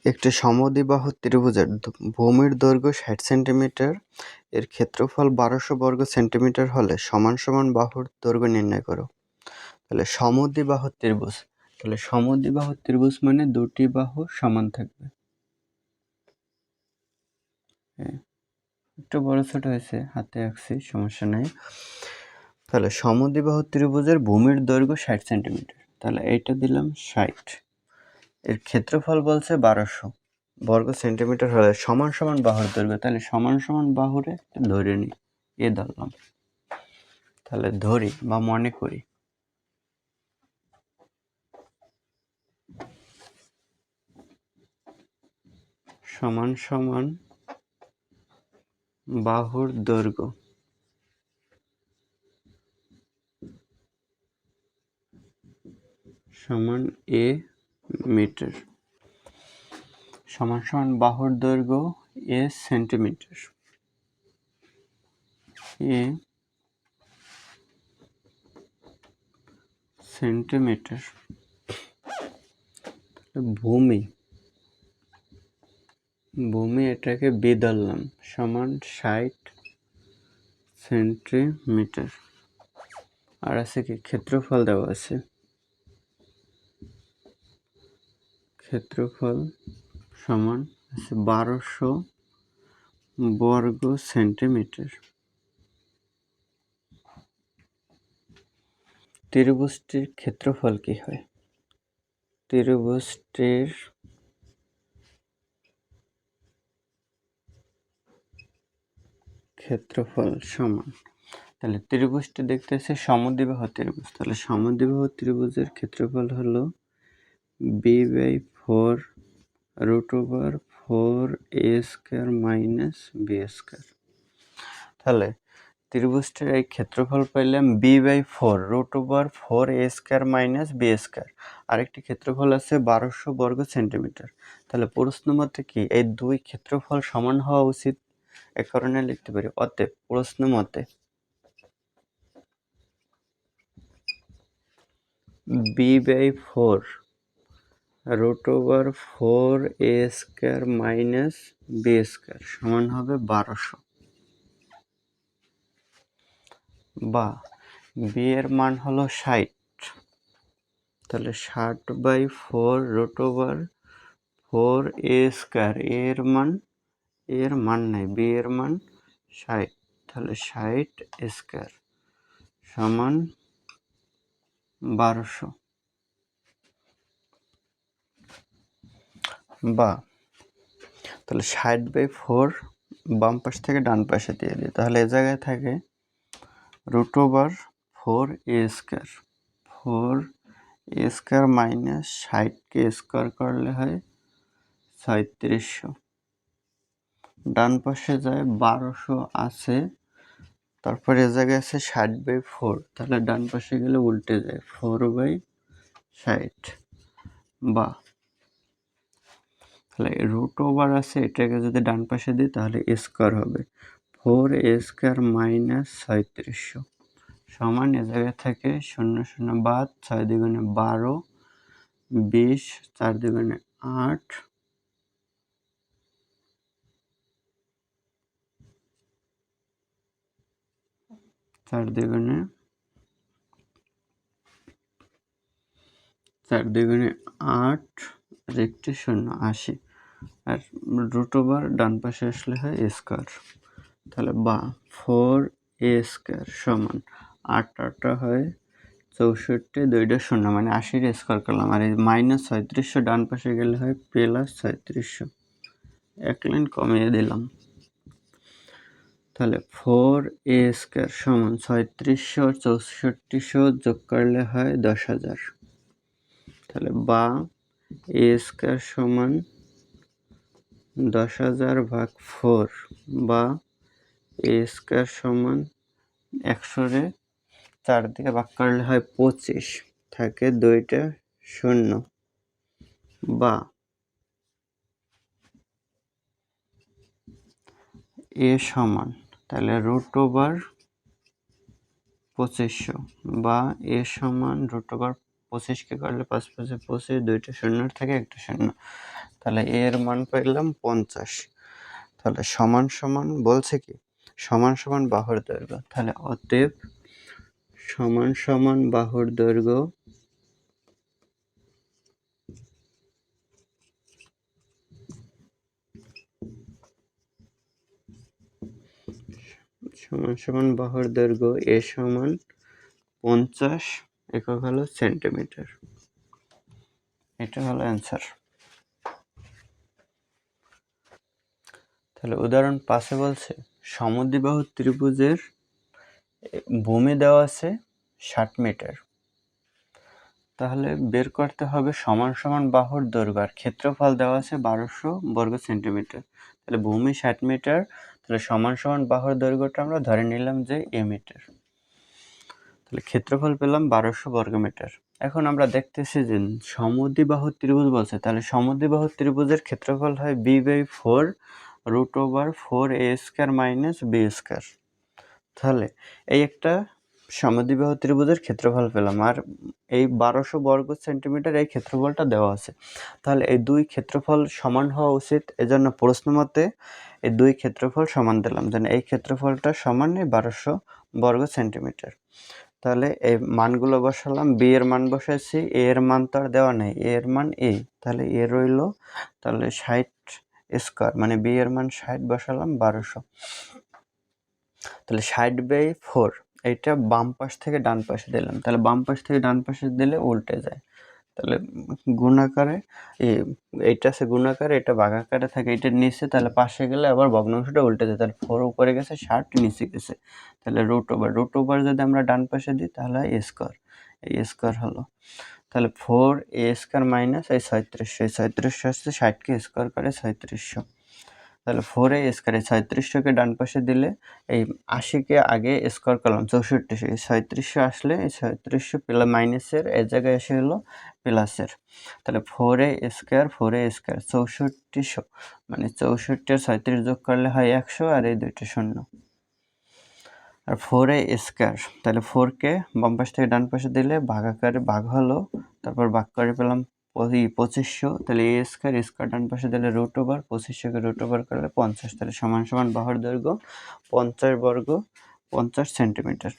একটি সমদ্বিবাহু ত্রিভুজের ভূমির দৈর্ঘ্য ৬০ সেন্টিমিটার, এর ক্ষেত্রফল ১২০০ বর্গ সেন্টিমিটার হলে সমান সমান বাহুর দৈর্ঘ্য নির্ণয় করো। তাহলে সমদ্বিবাহু ত্রিভুজ, তাহলে সমদ্বিবাহু ত্রিভুজ মানে দুটি বাহু সমান থাকবে। একটু বড় ছোট হয়েছে, হাতে আঁকছি, সমস্যা নাই। তাহলে সমদ্বিবাহু ত্রিভুজের ভূমির দৈর্ঘ্য ৬০ সেন্টিমিটার, তাহলে এইটা দিলাম ৬০, এর ক্ষেত্রফল বলছে ১২০০ বর্গ সেন্টিমিটার হলে সমান সমান বাহুর দৈর্ঘ্য, তাহলে সমান সমান বাহুরে ধরে নিই, এ ধরলাম। তাহলে ধরি বা মনে করি সমান সমান বাহুর দৈর্ঘ্য সমান এ মিটার, সমান সমান বাহুর দৈর্ঘ্য এ সেন্টিমিটার, এ সেন্টিমিটার। ভূমি এটাকে বি ধরলাম, সমান ৬০ সেন্টিমিটার। আর আছে কি, ক্ষেত্রফল দেওয়া আছে, ক্ষেত্রফল সমান আছে ১২০০ বর্গ সেন্টিমিটার। ত্রিভুজটির ক্ষেত্রফল কি হয়? ত্রিভুজটির ক্ষেত্রফল সমান, তাহলে ত্রিভুজটি দেখতেছে সমদ্বিবাহু ত্রিভুজ, তাহলে সমদ্বিবাহু ত্রিভুজের ক্ষেত্রফল হলো b/4 √4a² মাইনাস b²। তাহলে ত্রিভুজটির এই ক্ষেত্রফল পাইলাম b/4 √4a² মাইনাস b²। আরেকটি ক্ষেত্রফল আছে ১২০০ বর্গ সেন্টিমিটার। তাহলে প্রশ্ন মতে কি এই দুই ক্ষেত্রফল সমান হওয়া উচিত, এ কারণে লিখতে পারি অতএব প্রশ্ন মতে b/4 √4a² মাইনাস b² সমান হবে ১২০০, বা বি এর মান হলো ৬০, তাহলে ৬০/4 √4a², এর মান নাই, বি এর মান ৬০, তাহলে ৬০² সমান ১২০০। বা তাহলে ৬০/4 বাম পাশ থেকে ডান পাশে দিয়ে দিই, তাহলে এ জায়গায় থাকে √4a², 4a² মাইনাস ৬০কে স্কোয়ার করলে হয় ৩৬০০। ডান পাশে যায় ১২০০ আছে, তারপর এ জায়গায় আছে ৬০/4, তাহলে ডান পাশে গেলে উল্টে যায় 4/৬০। বা তাহলে √ওভার আছে, এটাকে যদি ডান পাশে দিই তাহলে স্কোয়ার হবে 4a² মাইনাস ৩৬০০ সমান, এ জায়গায় থাকে ০ ০ বাদ, ৬ দুগুণে ১২, ২০, ৪ দুগুণে ৮, ৪ দুগুণে ৮, আর একটি ০ ৮০, আর √ওভার ডান পাশে আসলে হয় স্কোয়ার। তাহলে বা 4a² সমান ৮ ৮ হয় ৬৪, দুইটা ০ মানে ৮০ স্কোয়ার করলাম, আর এই মাইনাস ৩৬০০ ডান পাশে গেলে হয় প্লাস ৩৬০০, এক লাইন কমিয়ে দিলাম। তাহলে 4a² সমান ৩৬০০ আর ৬৪০০ যোগ করলে হয় ১০,০০০। তাহলে বা a² সমান ১০,০০০/4, বা a² সমান ১০০-রে ৪ দিয়ে ভাগ করলে হয় ২৫, থাকে দুইটা ০, বা এ সমান, তাহলে √ওভার ২৫০০, বা এ সমান √ওভার ২৫কে করলে ৫ ৫ ২৫, দুইটা ০ থাকে একটা ০, তাহলে এর মান পেলাম 50। তাহলে সমান সমান বলছে কি সমান সমান বাহুর দৈর্ঘ্য, তাহলে অতএব সমান সমান বাহুর দৈর্ঘ্য সমান সমান বাহুর দৈর্ঘ্য এ সমান 50 একক হলো সেন্টিমিটার। এটা হলো অ্যান্সার। তাহলে উদাহরণ 5 বলছে সমদ্বিবাহু ত্রিভুজের ভূমি দেওয়া আছে 60 মিটার। তাহলে বের করতে হবে সমান সমান বাহুর দৈর্ঘ্য, আর ক্ষেত্রফল দেওয়া আছে 1200 বর্গ সেন্টিমিটার। তাহলে ভূমি 60 মিটার, তাহলে সমান সমান বাহুর দৈর্ঘ্যটা আমরা ধরে নিলাম যে এ মিটার। তাহলে ক্ষেত্রফল পেলাম 1200 বর্গ মিটার। এখন আমরা দেখতেছি যে সমদ্বিবাহু ত্রিভুজ বলছে, তাহলে সমদ্বিবাহু ত্রিভুজের ক্ষেত্রফল হয় b/4 √4a² - b²। তাহলে এই একটা সমদ্বিবাহু ত্রিভুজের ক্ষেত্রফল পেলাম, আর এই 1200 বর্গ সেন্টিমিটার এই ক্ষেত্রফলটা দেওয়া আছে। তাহলে এই দুই ক্ষেত্রফল সমান হওয়া উচিত, এজন্য প্রশ্ন মতে এই দুই ক্ষেত্রফল সমান দিলাম, যেন এই ক্ষেত্রফলটা সমান 1200 বর্গ সেন্টিমিটার। তাহলে এই মানগুলো বসালাম, বি এর মান বসাইছি, এ এর মান তো আর দেওয়া নেই, এ এর মান এ, তাহলে এ রইল তাহলে 60² মানে বি এর মান 60 বসালাম 1200। তাহলে 60/4 এইটা বাম পাশ থেকে ডান পাশে দিলাম, তাহলে বাম পাশ থেকে ডান পাশে দিলে উল্টে যায়। তাহলে গুণাকারে এইটা আছে গুণাকারে, এটা ভাগাকারে থাকে, এটার নিচে, তাহলে পাশে গেলে আবার ভগ্নাংশটা উল্টে যায়। তাহলে 4 উপরে গেছে, 60 নিচে গেছে, তাহলে √/√/, যদি আমরা ডান পাশে দিই তাহলে হয় a²। এই a² হলো, তাহলে 4a² - এই 3600, এই 3600 আসছে 60 কে স্কোয়ার করে 3600। তাহলে 4a², এই 3600কে ডান পাশে দিলে এই 80কে আগে স্কোয়ার করলাম 6400, এই 3700 আসলে এই 3700 প্লাস মাইনাসের এই জায়গায় এসে হলো প্লাসের। তাহলে 4a² 6400 মানে 64 আর 37 যোগ করলে হয় 100, আর এই দুইটা শূন্য। আর 4a², তাহলে 4কে বাম পাশ থেকে ডান পাশে দিলে ভাগাকারে ভাগ হলো, তারপর ভাগ করে পেলাম 2500, তাহলে a² ডান পাশে দিলে √/2500কে √/ করলে 50, তাহলে সমান সমান বাহুর দৈর্ঘ্য 50 বর্গ 50 সেন্টিমিটার।